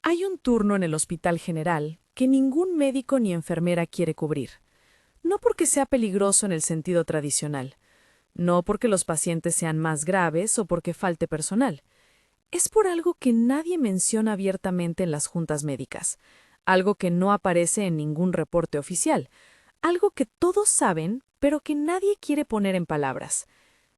Hay un turno en el Hospital General que ningún médico ni enfermera quiere cubrir. No porque sea peligroso en el sentido tradicional, no porque los pacientes sean más graves o porque falte personal. Es por algo que nadie menciona abiertamente en las juntas médicas, algo que no aparece en ningún reporte oficial, algo que todos saben, pero que nadie quiere poner en palabras.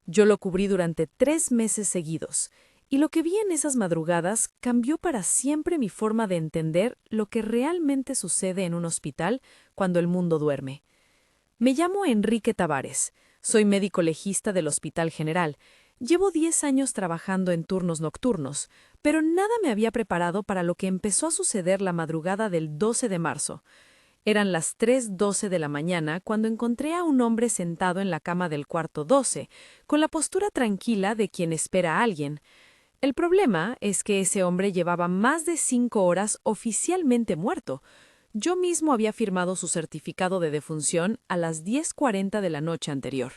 Yo lo cubrí durante 3 meses seguidos, y lo que vi en esas madrugadas cambió para siempre mi forma de entender lo que realmente sucede en un hospital cuando el mundo duerme. Me llamo Enrique Tavares, soy médico legista del Hospital General. Llevo 10 años trabajando en turnos nocturnos, pero nada me había preparado para lo que empezó a suceder la madrugada del 12 de marzo. Eran las 3:12 de la mañana cuando encontré a un hombre sentado en la cama del cuarto 12, con la postura tranquila de quien espera a alguien. El problema es que ese hombre llevaba más de 5 horas oficialmente muerto. Yo mismo había firmado su certificado de defunción a las 10:40 de la noche anterior.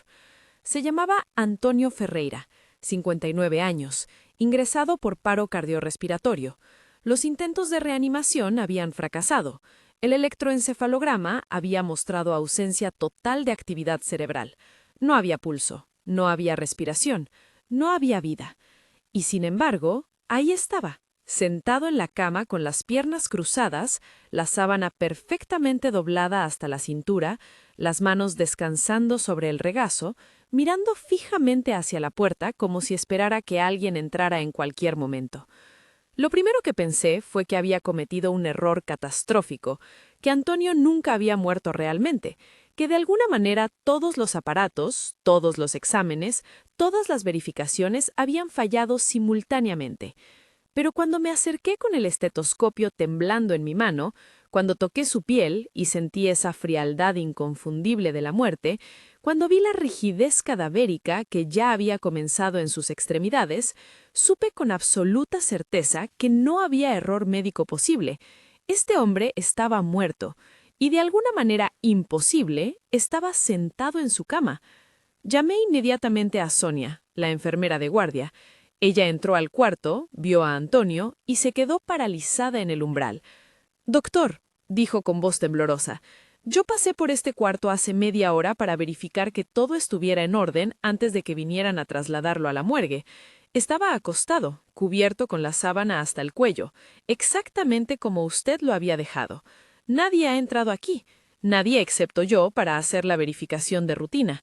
Se llamaba Antonio Ferreira, 59 años, ingresado por paro cardiorrespiratorio. Los intentos de reanimación habían fracasado. El electroencefalograma había mostrado ausencia total de actividad cerebral. No había pulso, no había respiración, no había vida. Y sin embargo, ahí estaba, sentado en la cama con las piernas cruzadas, la sábana perfectamente doblada hasta la cintura, las manos descansando sobre el regazo, mirando fijamente hacia la puerta como si esperara que alguien entrara en cualquier momento. Lo primero que pensé fue que había cometido un error catastrófico, que Antonio nunca había muerto realmente, que de alguna manera todos los aparatos, todos los exámenes, todas las verificaciones habían fallado simultáneamente. Pero cuando me acerqué con el estetoscopio temblando en mi mano, cuando toqué su piel y sentí esa frialdad inconfundible de la muerte, cuando vi la rigidez cadavérica que ya había comenzado en sus extremidades, supe con absoluta certeza que no había error médico posible. Este hombre estaba muerto, y de alguna manera imposible, estaba sentado en su cama. Llamé inmediatamente a Sonia, la enfermera de guardia. Ella entró al cuarto, vio a Antonio y se quedó paralizada en el umbral. «Doctor», dijo con voz temblorosa, «yo pasé por este cuarto hace media hora para verificar que todo estuviera en orden antes de que vinieran a trasladarlo a la morgue. Estaba acostado, cubierto con la sábana hasta el cuello, exactamente como usted lo había dejado. Nadie ha entrado aquí, nadie excepto yo para hacer la verificación de rutina.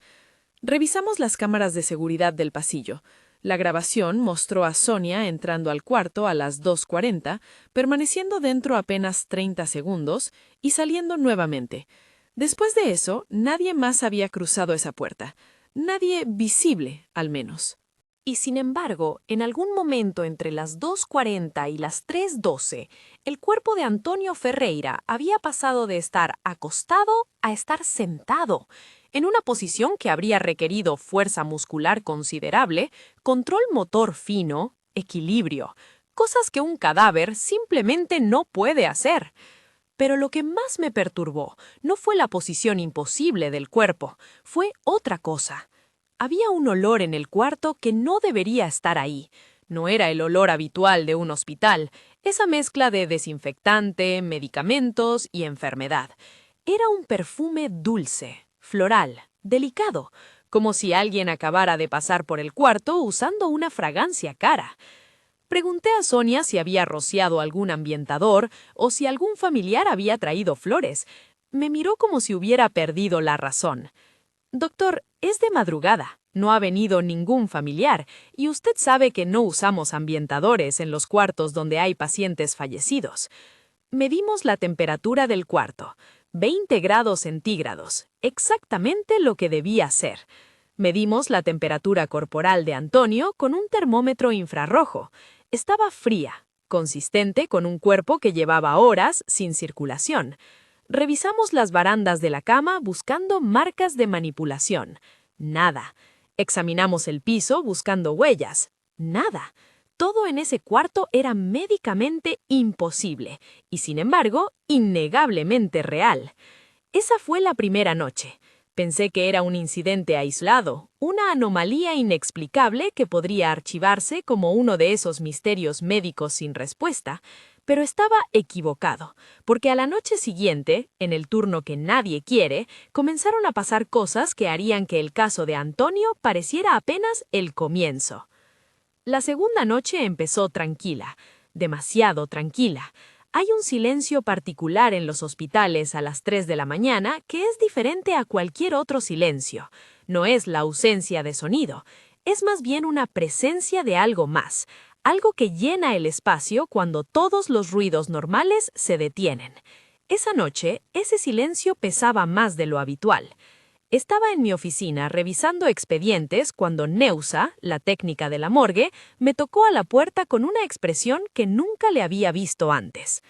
Revisamos las cámaras de seguridad del pasillo. La grabación mostró a Sonia entrando al cuarto a las 2:40, permaneciendo dentro apenas 30 segundos y saliendo nuevamente. Después de eso, nadie más había cruzado esa puerta. Nadie visible, al menos. Y sin embargo, en algún momento entre las 2:40 y las 3:12, el cuerpo de Antonio Ferreira había pasado de estar acostado a estar sentado, en una posición que habría requerido fuerza muscular considerable, control motor fino, equilibrio, cosas que un cadáver simplemente no puede hacer. Pero lo que más me perturbó no fue la posición imposible del cuerpo, fue otra cosa. Había un olor en el cuarto que no debería estar ahí. No era el olor habitual de un hospital, esa mezcla de desinfectante, medicamentos y enfermedad. Era un perfume dulce, floral, delicado, como si alguien acabara de pasar por el cuarto usando una fragancia cara. Pregunté a Sonia si había rociado algún ambientador o si algún familiar había traído flores. Me miró como si hubiera perdido la razón. «Doctor, es de madrugada. No ha venido ningún familiar, y usted sabe que no usamos ambientadores en los cuartos donde hay pacientes fallecidos». Medimos la temperatura del cuarto. 20 grados centígrados, exactamente lo que debía ser. Medimos la temperatura corporal de Antonio con un termómetro infrarrojo. Estaba fría, consistente con un cuerpo que llevaba horas sin circulación. Revisamos las barandas de la cama buscando marcas de manipulación. Nada. Examinamos el piso buscando huellas. Nada. Todo en ese cuarto era médicamente imposible y, sin embargo, innegablemente real. Esa fue la primera noche. Pensé que era un incidente aislado, una anomalía inexplicable que podría archivarse como uno de esos misterios médicos sin respuesta, Pero estaba equivocado, porque a la noche siguiente, en el turno que nadie quiere, comenzaron a pasar cosas que harían que el caso de Antonio pareciera apenas el comienzo. La segunda noche empezó tranquila, demasiado tranquila. Hay un silencio particular en los hospitales a las 3 de la mañana que es diferente a cualquier otro silencio. No es la ausencia de sonido, es más bien una presencia de algo más, algo que llena el espacio cuando todos los ruidos normales se detienen. Esa noche, ese silencio pesaba más de lo habitual. Estaba en mi oficina revisando expedientes cuando Neusa, la técnica de la morgue, me tocó a la puerta con una expresión que nunca le había visto antes.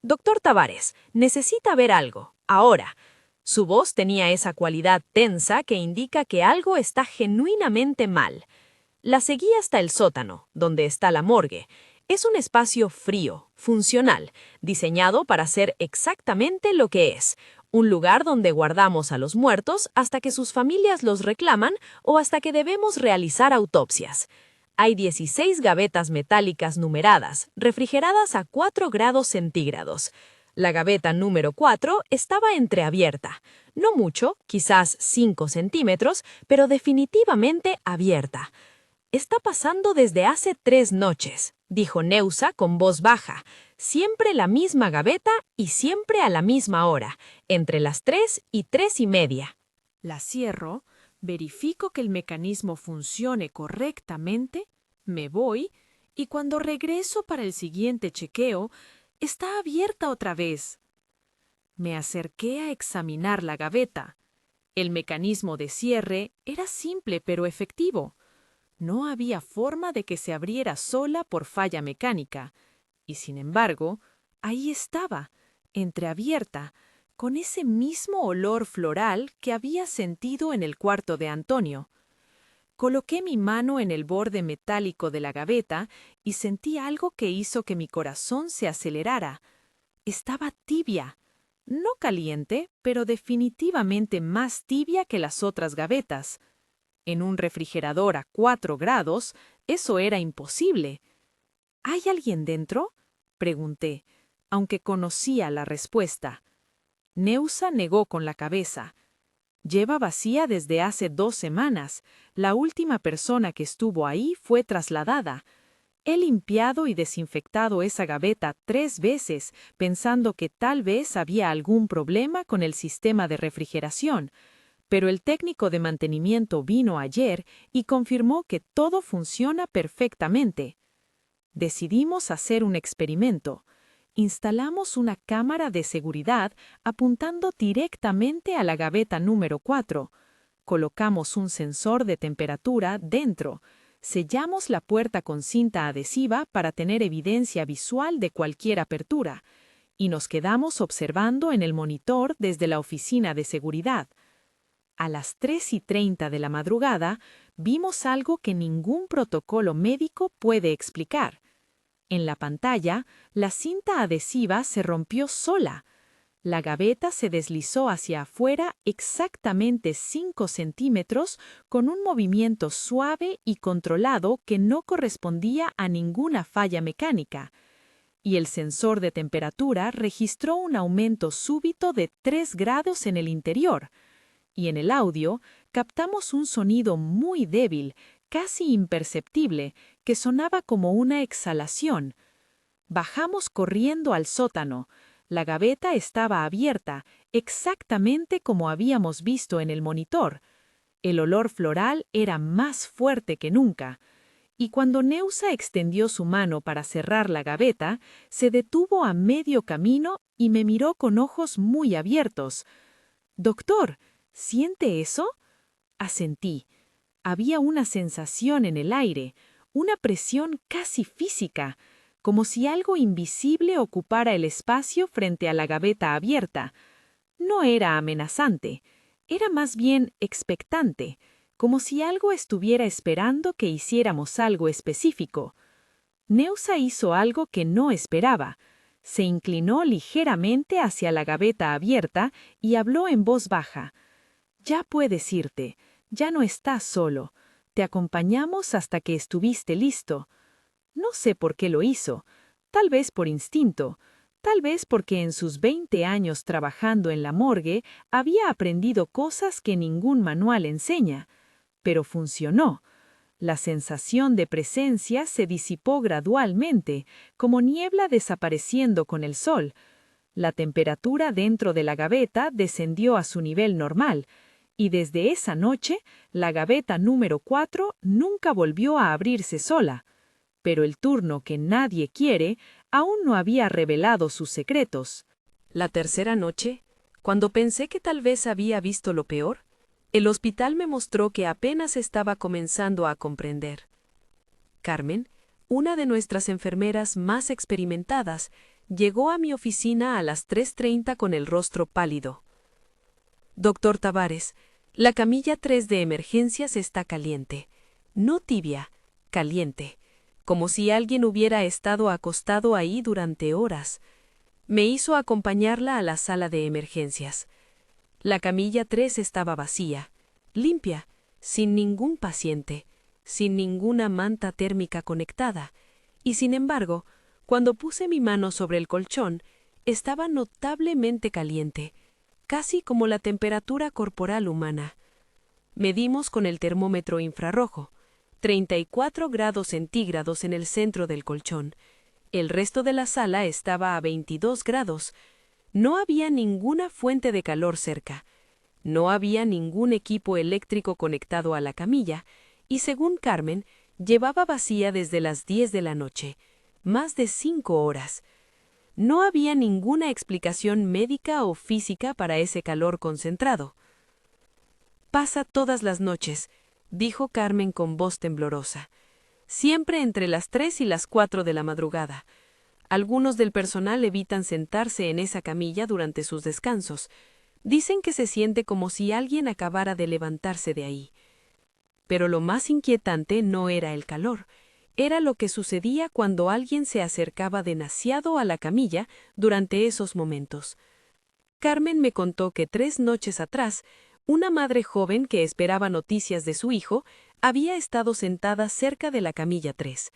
«Doctor Tavares, necesita ver algo, ahora». Su voz tenía esa cualidad tensa que indica que algo está genuinamente mal. La seguí hasta el sótano, donde está la morgue. Es un espacio frío, funcional, diseñado para ser exactamente lo que es, un lugar donde guardamos a los muertos hasta que sus familias los reclaman o hasta que debemos realizar autopsias. Hay 16 gavetas metálicas numeradas, refrigeradas a 4 grados centígrados. La gaveta número 4 estaba entreabierta. No mucho, quizás 5 centímetros, pero definitivamente abierta. «Está pasando desde hace 3 noches», dijo Neusa con voz baja. «Siempre la misma gaveta y siempre a la misma hora, entre las 3 y 3:30». La cierro, verifico que el mecanismo funcione correctamente, me voy y cuando regreso para el siguiente chequeo, está abierta otra vez. Me acerqué a examinar la gaveta. El mecanismo de cierre era simple pero efectivo. No había forma de que se abriera sola por falla mecánica, y sin embargo, ahí estaba, entreabierta, con ese mismo olor floral que había sentido en el cuarto de Antonio. Coloqué mi mano en el borde metálico de la gaveta y sentí algo que hizo que mi corazón se acelerara. Estaba tibia, no caliente, pero definitivamente más tibia que las otras gavetas. En un refrigerador a 4 grados, eso era imposible. ¿Hay alguien dentro?, pregunté, aunque conocía la respuesta. Neusa negó con la cabeza. Lleva vacía desde hace 2 semanas. La última persona que estuvo ahí fue trasladada. He limpiado y desinfectado esa gaveta 3 veces, pensando que tal vez había algún problema con el sistema de refrigeración, pero el técnico de mantenimiento vino ayer y confirmó que todo funciona perfectamente. Decidimos hacer un experimento. Instalamos una cámara de seguridad apuntando directamente a la gaveta número 4. Colocamos un sensor de temperatura dentro. Sellamos la puerta con cinta adhesiva para tener evidencia visual de cualquier apertura. Y nos quedamos observando en el monitor desde la oficina de seguridad. A las 3:30 de la madrugada, vimos algo que ningún protocolo médico puede explicar. En la pantalla, la cinta adhesiva se rompió sola. La gaveta se deslizó hacia afuera exactamente 5 centímetros con un movimiento suave y controlado que no correspondía a ninguna falla mecánica. Y el sensor de temperatura registró un aumento súbito de 3 grados en el interior. Y en el audio, captamos un sonido muy débil, casi imperceptible, que sonaba como una exhalación. Bajamos corriendo al sótano. La gaveta estaba abierta, exactamente como habíamos visto en el monitor. El olor floral era más fuerte que nunca. Y cuando Neusa extendió su mano para cerrar la gaveta, se detuvo a medio camino y me miró con ojos muy abiertos. «Doctor, ¿siente eso?», asentí. Había una sensación en el aire, una presión casi física, como si algo invisible ocupara el espacio frente a la gaveta abierta. No era amenazante, era más bien expectante, como si algo estuviera esperando que hiciéramos algo específico. Neusa hizo algo que no esperaba. Se inclinó ligeramente hacia la gaveta abierta y habló en voz baja. «Ya puedes irte, ya no estás solo. Te acompañamos hasta que estuviste listo». No sé por qué lo hizo. Tal vez por instinto, tal vez porque en sus 20 años trabajando en la morgue había aprendido cosas que ningún manual enseña. Pero funcionó. La sensación de presencia se disipó gradualmente, como niebla desapareciendo con el sol. La temperatura dentro de la gaveta descendió a su nivel normal, y desde esa noche, la gaveta número 4 nunca volvió a abrirse sola. Pero el turno que nadie quiere aún no había revelado sus secretos. La tercera noche, cuando pensé que tal vez había visto lo peor, el hospital me mostró que apenas estaba comenzando a comprender. Carmen, una de nuestras enfermeras más experimentadas, llegó a mi oficina a las 3:30 con el rostro pálido. Doctor Tavares, la camilla 3 de emergencias está caliente. No tibia, caliente. Como si alguien hubiera estado acostado ahí durante horas. Me hizo acompañarla a la sala de emergencias. La camilla 3 estaba vacía, limpia, sin ningún paciente, sin ninguna manta térmica conectada, y sin embargo, cuando puse mi mano sobre el colchón, estaba notablemente caliente, casi como la temperatura corporal humana. Medimos con el termómetro infrarrojo, 34 grados centígrados en el centro del colchón. El resto de la sala estaba a 22 grados. No había ninguna fuente de calor cerca. No había ningún equipo eléctrico conectado a la camilla, y según Carmen, llevaba vacía desde las 10 de la noche, más de 5 horas. No había ninguna explicación médica o física para ese calor concentrado. Pasa todas las noches, dijo Carmen con voz temblorosa. Siempre entre las 3 y las 4 de la madrugada. Algunos del personal evitan sentarse en esa camilla durante sus descansos. Dicen que se siente como si alguien acabara de levantarse de ahí. Pero lo más inquietante no era el calor, era lo que sucedía cuando alguien se acercaba demasiado a la camilla durante esos momentos. Carmen me contó que 3 noches atrás, una madre joven que esperaba noticias de su hijo había estado sentada cerca de la camilla 3.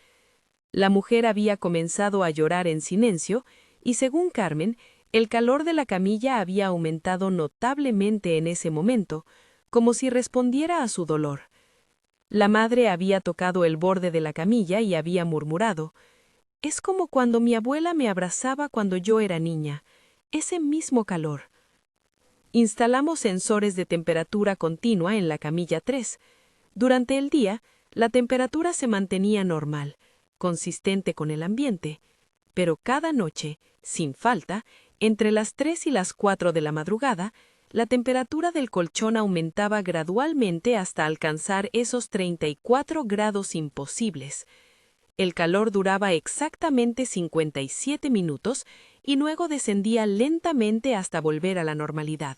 La mujer había comenzado a llorar en silencio y, según Carmen, el calor de la camilla había aumentado notablemente en ese momento, como si respondiera a su dolor. La madre había tocado el borde de la camilla y había murmurado: «Es como cuando mi abuela me abrazaba cuando yo era niña, ese mismo calor». Instalamos sensores de temperatura continua en la camilla 3. Durante el día, la temperatura se mantenía normal, consistente con el ambiente, pero cada noche, sin falta, entre las 3 y las 4 de la madrugada, la temperatura del colchón aumentaba gradualmente hasta alcanzar esos 34 grados imposibles. El calor duraba exactamente 57 minutos y luego descendía lentamente hasta volver a la normalidad.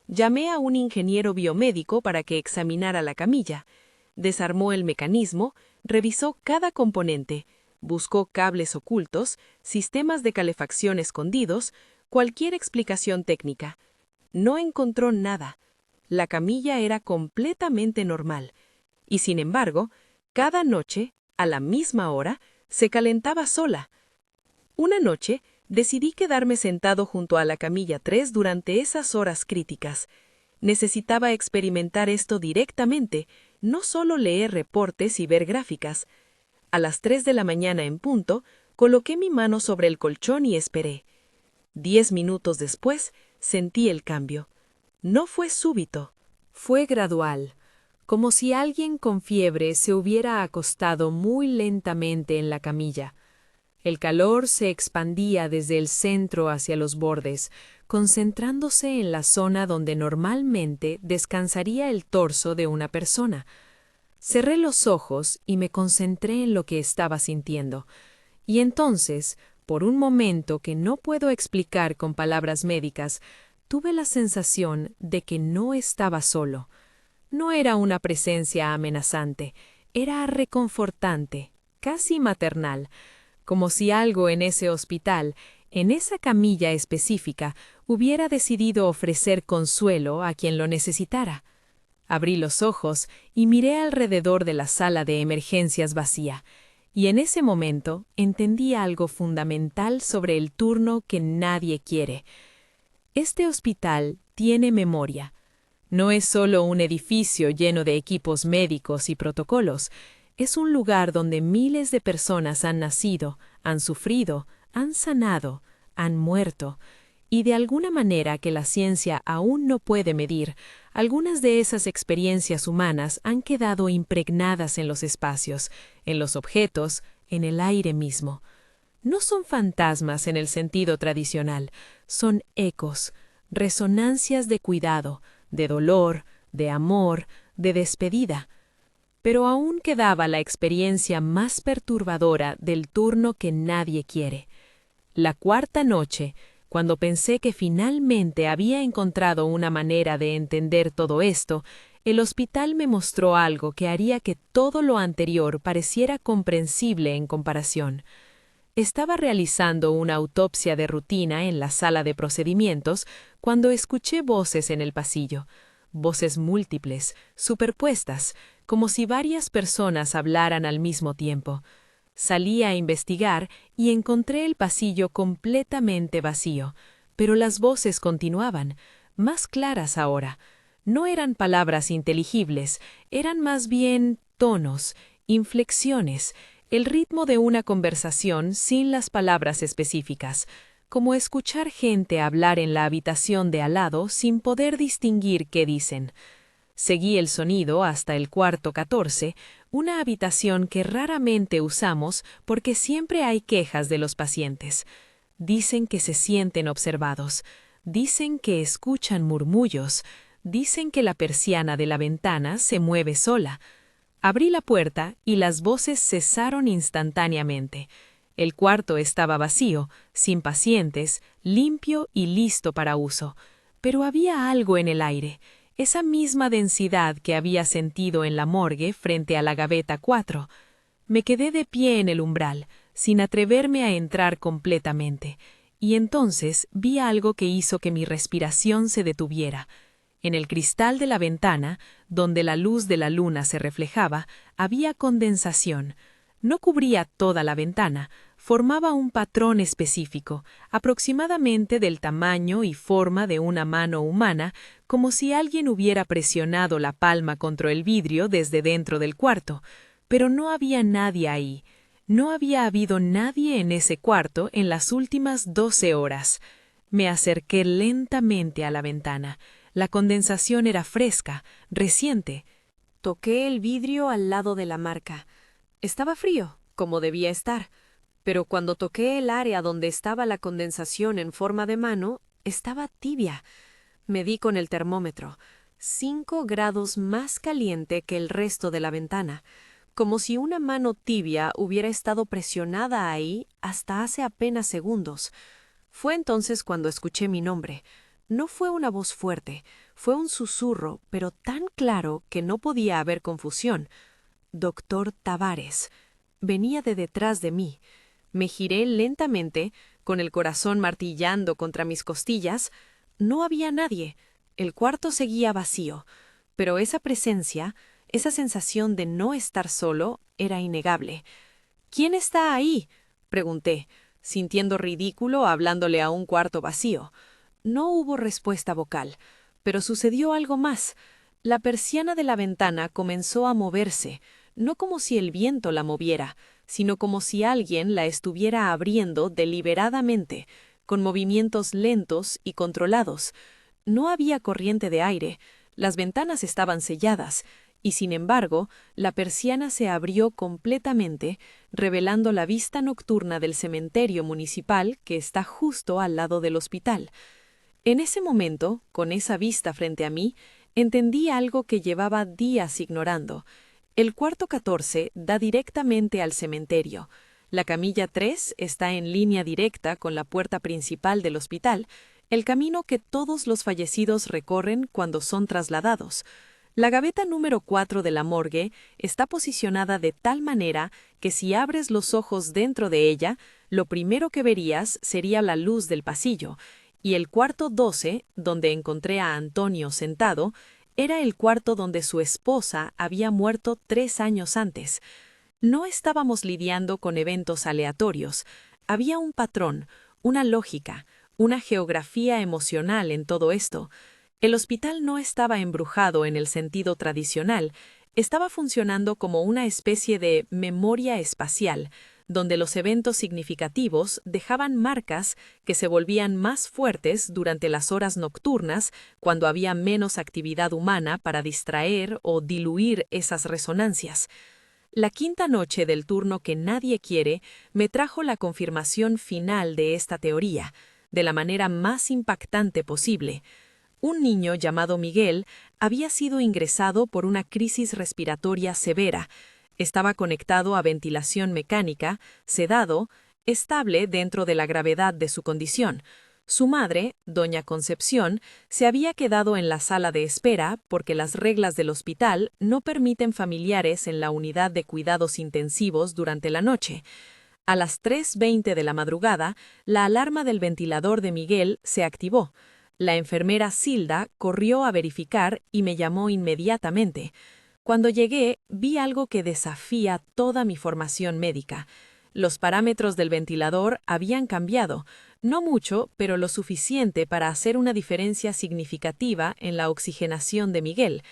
Llamé a un ingeniero biomédico para que examinara la camilla. Desarmó el mecanismo, revisó cada componente, buscó cables ocultos, sistemas de calefacción escondidos, cualquier explicación técnica. No encontró nada. La camilla era completamente normal. Y sin embargo, cada noche, a la misma hora, se calentaba sola. Una noche, decidí quedarme sentado junto a la camilla 3 durante esas horas críticas. Necesitaba experimentar esto directamente, no solo leer reportes y ver gráficas. A las 3 de la mañana en punto, coloqué mi mano sobre el colchón y esperé. 10 minutos después, sentí el cambio. No fue súbito. Fue gradual, como si alguien con fiebre se hubiera acostado muy lentamente en la camilla. El calor se expandía desde el centro hacia los bordes, concentrándose en la zona donde normalmente descansaría el torso de una persona. Cerré los ojos y me concentré en lo que estaba sintiendo. Y entonces, por un momento que no puedo explicar con palabras médicas, tuve la sensación de que no estaba solo. No era una presencia amenazante, era reconfortante, casi maternal, como si algo en ese hospital, en esa camilla específica, hubiera decidido ofrecer consuelo a quien lo necesitara. Abrí los ojos y miré alrededor de la sala de emergencias vacía. Y en ese momento entendí algo fundamental sobre el turno que nadie quiere. Este hospital tiene memoria. No es solo un edificio lleno de equipos médicos y protocolos, es un lugar donde miles de personas han nacido, han sufrido, han sanado, han muerto, y de alguna manera que la ciencia aún no puede medir, algunas de esas experiencias humanas han quedado impregnadas en los espacios, en los objetos, en el aire mismo. No son fantasmas en el sentido tradicional, son ecos, resonancias de cuidado, de dolor, de amor, de despedida. Pero aún quedaba la experiencia más perturbadora del turno que nadie quiere. La cuarta noche, cuando pensé que finalmente había encontrado una manera de entender todo esto, el hospital me mostró algo que haría que todo lo anterior pareciera comprensible en comparación. Estaba realizando una autopsia de rutina en la sala de procedimientos cuando escuché voces en el pasillo, voces múltiples, superpuestas, como si varias personas hablaran al mismo tiempo. Salí a investigar y encontré el pasillo completamente vacío, pero las voces continuaban, más claras ahora. No eran palabras inteligibles, eran más bien tonos, inflexiones, el ritmo de una conversación sin las palabras específicas, como escuchar gente hablar en la habitación de al lado sin poder distinguir qué dicen. Seguí el sonido hasta el cuarto 14, una habitación que raramente usamos porque siempre hay quejas de los pacientes. Dicen que se sienten observados, dicen que escuchan murmullos, dicen que la persiana de la ventana se mueve sola. Abrí la puerta y las voces cesaron instantáneamente. El cuarto estaba vacío, sin pacientes, limpio y listo para uso. Pero había algo en el aire, esa misma densidad que había sentido en la morgue frente a la gaveta 4. Me quedé de pie en el umbral, sin atreverme a entrar completamente, y entonces vi algo que hizo que mi respiración se detuviera. En el cristal de la ventana, donde la luz de la luna se reflejaba, había condensación. No cubría toda la ventana, formaba un patrón específico, aproximadamente del tamaño y forma de una mano humana, como si alguien hubiera presionado la palma contra el vidrio desde dentro del cuarto. Pero no había nadie ahí. No había habido nadie en ese cuarto en las últimas 12 horas. Me acerqué lentamente a la ventana. La condensación era fresca, reciente. Toqué el vidrio al lado de la marca. Estaba frío, como debía estar, pero cuando toqué el área donde estaba la condensación en forma de mano, estaba tibia. Medí con el termómetro, 5 grados más caliente que el resto de la ventana, como si una mano tibia hubiera estado presionada ahí hasta hace apenas segundos. Fue entonces cuando escuché mi nombre. No fue una voz fuerte, fue un susurro, pero tan claro que no podía haber confusión. Doctor Tavares. Venía de detrás de mí. Me giré lentamente, con el corazón martillando contra mis costillas. No había nadie. El cuarto seguía vacío, pero esa presencia, esa sensación de no estar solo, era innegable. ¿Quién está ahí?, pregunté, sintiendo ridículo hablándole a un cuarto vacío. No hubo respuesta vocal, pero sucedió algo más. La persiana de la ventana comenzó a moverse, no como si el viento la moviera, sino como si alguien la estuviera abriendo deliberadamente, con movimientos lentos y controlados. No había corriente de aire, las ventanas estaban selladas, y sin embargo, la persiana se abrió completamente, revelando la vista nocturna del cementerio municipal que está justo al lado del hospital. En ese momento, con esa vista frente a mí, entendí algo que llevaba días ignorando. El cuarto 14 da directamente al cementerio. La camilla 3 está en línea directa con la puerta principal del hospital, el camino que todos los fallecidos recorren cuando son trasladados. La gaveta número 4 de la morgue está posicionada de tal manera que si abres los ojos dentro de ella, lo primero que verías sería la luz del pasillo, y el cuarto 12, donde encontré a Antonio sentado, era el cuarto donde su esposa había muerto 3 años antes. No estábamos lidiando con eventos aleatorios. Había un patrón, una lógica, una geografía emocional en todo esto. El hospital no estaba embrujado en el sentido tradicional, estaba funcionando como una especie de memoria espacial, donde los eventos significativos dejaban marcas que se volvían más fuertes durante las horas nocturnas, cuando había menos actividad humana para distraer o diluir esas resonancias. La quinta noche del turno que nadie quiere me trajo la confirmación final de esta teoría, de la manera más impactante posible. Un niño llamado Miguel había sido ingresado por una crisis respiratoria severa. Estaba conectado a ventilación mecánica, sedado, estable dentro de la gravedad de su condición. Su madre, doña Concepción, se había quedado en la sala de espera porque las reglas del hospital no permiten familiares en la unidad de cuidados intensivos durante la noche. A las 3:20 de la madrugada, la alarma del ventilador de Miguel se activó. La enfermera Silda corrió a verificar y me llamó inmediatamente. Cuando llegué, vi algo que desafía toda mi formación médica. Los parámetros del ventilador habían cambiado, no mucho, pero lo suficiente para hacer una diferencia significativa en la oxigenación de Miguel.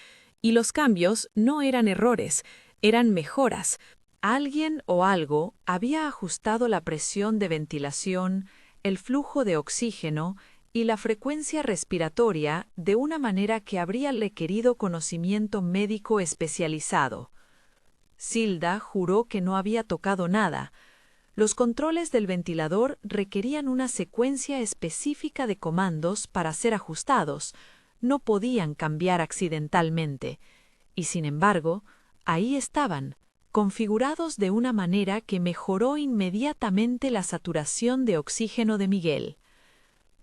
Y los cambios no eran errores, eran mejoras. Alguien o algo había ajustado la presión de ventilación, el flujo de oxígeno y la frecuencia respiratoria de una manera que habría requerido conocimiento médico especializado. Silda juró que no había tocado nada. Los controles del ventilador requerían una secuencia específica de comandos para ser ajustados, no podían cambiar accidentalmente. Y sin embargo, ahí estaban, configurados de una manera que mejoró inmediatamente la saturación de oxígeno de Miguel.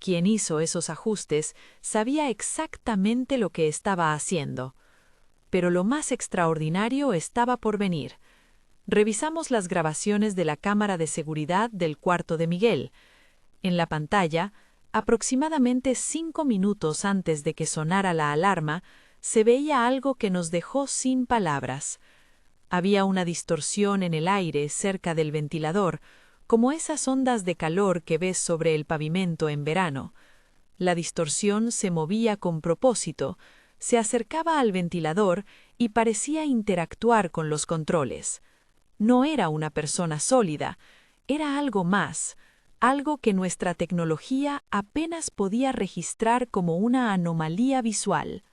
Quien hizo esos ajustes sabía exactamente lo que estaba haciendo. Pero lo más extraordinario estaba por venir. Revisamos las grabaciones de la cámara de seguridad del cuarto de Miguel. En la pantalla, aproximadamente 5 minutos antes de que sonara la alarma, se veía algo que nos dejó sin palabras. Había una distorsión en el aire cerca del ventilador, como esas ondas de calor que ves sobre el pavimento en verano. La distorsión se movía con propósito, se acercaba al ventilador y parecía interactuar con los controles. No era una persona sólida, era algo más, algo que nuestra tecnología apenas podía registrar como una anomalía visual.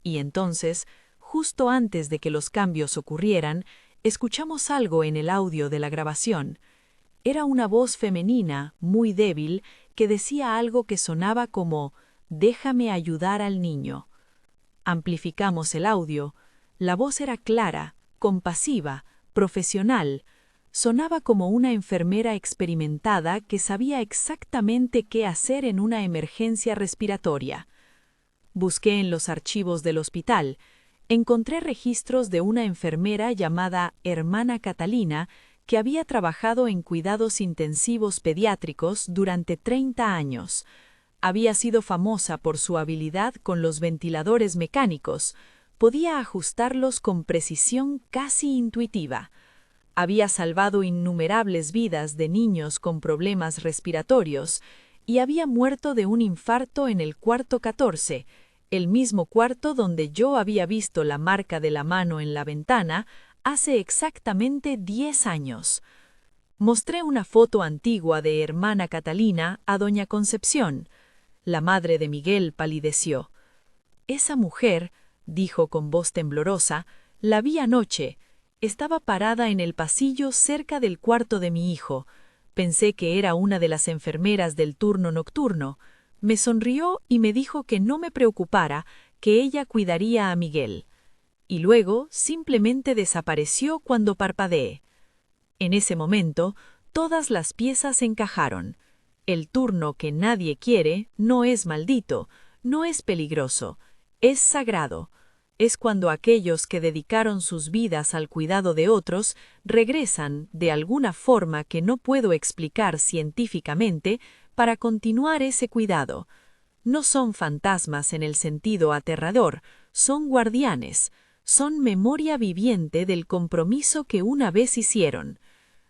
Y entonces, justo antes de que los cambios ocurrieran, escuchamos algo en el audio de la grabación. Era una voz femenina, muy débil, que decía algo que sonaba como «Déjame ayudar al niño». Amplificamos el audio. La voz era clara, compasiva, profesional. Sonaba como una enfermera experimentada que sabía exactamente qué hacer en una emergencia respiratoria. Busqué en los archivos del hospital. Encontré registros de una enfermera llamada Hermana Catalina que había trabajado en cuidados intensivos pediátricos durante 30 años. Había sido famosa por su habilidad con los ventiladores mecánicos. Podía ajustarlos con precisión casi intuitiva. Había salvado innumerables vidas de niños con problemas respiratorios y había muerto de un infarto en el cuarto 14, el mismo cuarto donde yo había visto la marca de la mano en la ventana hace exactamente 10 años. Mostré una foto antigua de Hermana Catalina a doña Concepción. La madre de Miguel palideció. «Esa mujer», dijo con voz temblorosa, «la vi anoche. Estaba parada en el pasillo cerca del cuarto de mi hijo. Pensé que era una de las enfermeras del turno nocturno. Me sonrió y me dijo que no me preocupara, que ella cuidaría a Miguel. Y luego simplemente desapareció cuando parpadeé». En ese momento, todas las piezas encajaron. El turno que nadie quiere no es maldito, no es peligroso, es sagrado. Es cuando aquellos que dedicaron sus vidas al cuidado de otros regresan, de alguna forma que no puedo explicar científicamente, para continuar ese cuidado. No son fantasmas en el sentido aterrador, son guardianes. son memoria viviente del compromiso que una vez hicieron.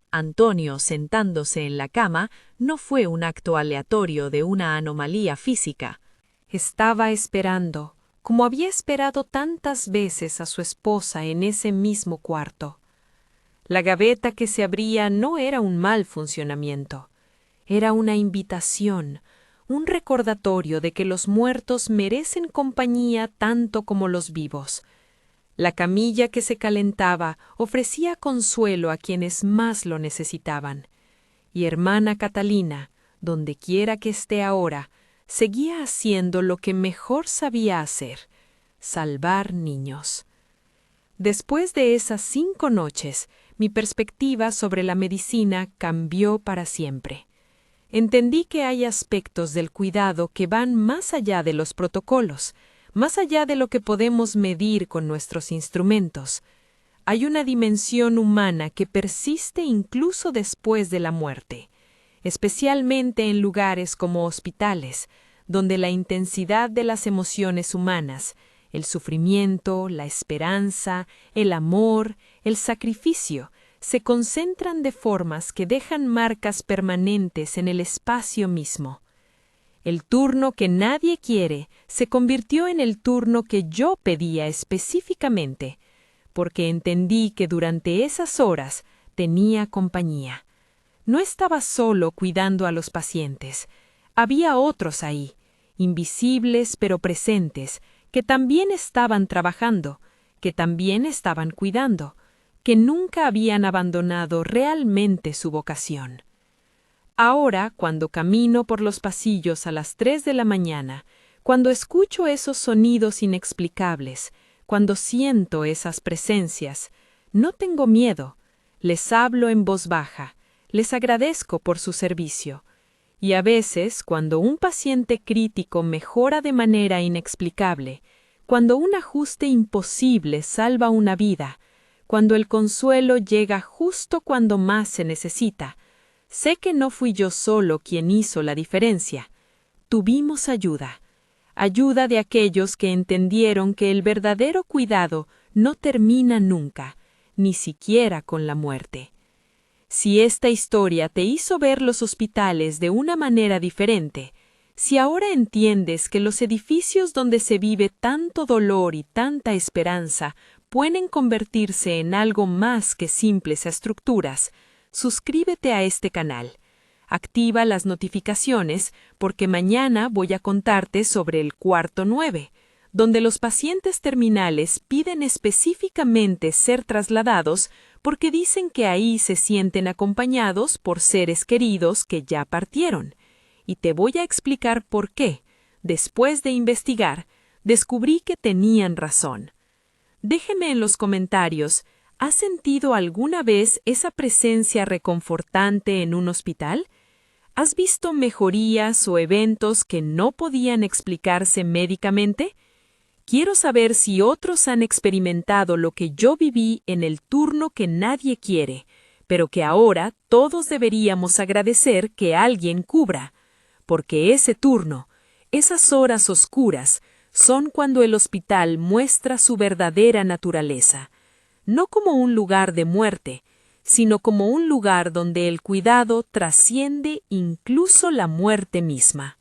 Antonio sentándose en la cama no fue un acto aleatorio de una anomalía física. Estaba esperando, como había esperado tantas veces a su esposa en ese mismo cuarto. La gaveta que se abría no era un mal funcionamiento. Era una invitación, un recordatorio de que los muertos merecen compañía tanto como los vivos. La camilla que se calentaba ofrecía consuelo a quienes más lo necesitaban. Y hermana Catalina, donde quiera que esté ahora, seguía haciendo lo que mejor sabía hacer: salvar niños. Después de esas 5 noches, mi perspectiva sobre la medicina cambió para siempre. Entendí que hay aspectos del cuidado que van más allá de los protocolos, más allá de lo que podemos medir con nuestros instrumentos. Hay una dimensión humana que persiste incluso después de la muerte, especialmente en lugares como hospitales, donde la intensidad de las emociones humanas, el sufrimiento, la esperanza, el amor, el sacrificio, se concentran de formas que dejan marcas permanentes en el espacio mismo. El turno que nadie quiere se convirtió en el turno que yo pedía específicamente, porque entendí que durante esas horas tenía compañía. No estaba solo cuidando a los pacientes. Había otros ahí, invisibles pero presentes, que también estaban trabajando, que también estaban cuidando, que nunca habían abandonado realmente su vocación. Ahora, cuando camino por los pasillos a las 3 de la mañana, cuando escucho esos sonidos inexplicables, cuando siento esas presencias, no tengo miedo. Les hablo en voz baja, les agradezco por su servicio. Y a veces, cuando un paciente crítico mejora de manera inexplicable, cuando un ajuste imposible salva una vida, cuando el consuelo llega justo cuando más se necesita, sé que no fui yo solo quien hizo la diferencia. Tuvimos ayuda. Ayuda de aquellos que entendieron que el verdadero cuidado no termina nunca, ni siquiera con la muerte. Si esta historia te hizo ver los hospitales de una manera diferente, si ahora entiendes que los edificios donde se vive tanto dolor y tanta esperanza pueden convertirse en algo más que simples estructuras, suscríbete a este canal. Activa las notificaciones porque mañana voy a contarte sobre el cuarto 9, donde los pacientes terminales piden específicamente ser trasladados porque dicen que ahí se sienten acompañados por seres queridos que ya partieron. Y te voy a explicar por qué. Después de investigar, descubrí que tenían razón. Déjeme en los comentarios, ¿has sentido alguna vez esa presencia reconfortante en un hospital? ¿Has visto mejorías o eventos que no podían explicarse médicamente? Quiero saber si otros han experimentado lo que yo viví en el turno que nadie quiere, pero que ahora todos deberíamos agradecer que alguien cubra, porque ese turno, esas horas oscuras, son cuando el hospital muestra su verdadera naturaleza, no como un lugar de muerte, sino como un lugar donde el cuidado trasciende incluso la muerte misma.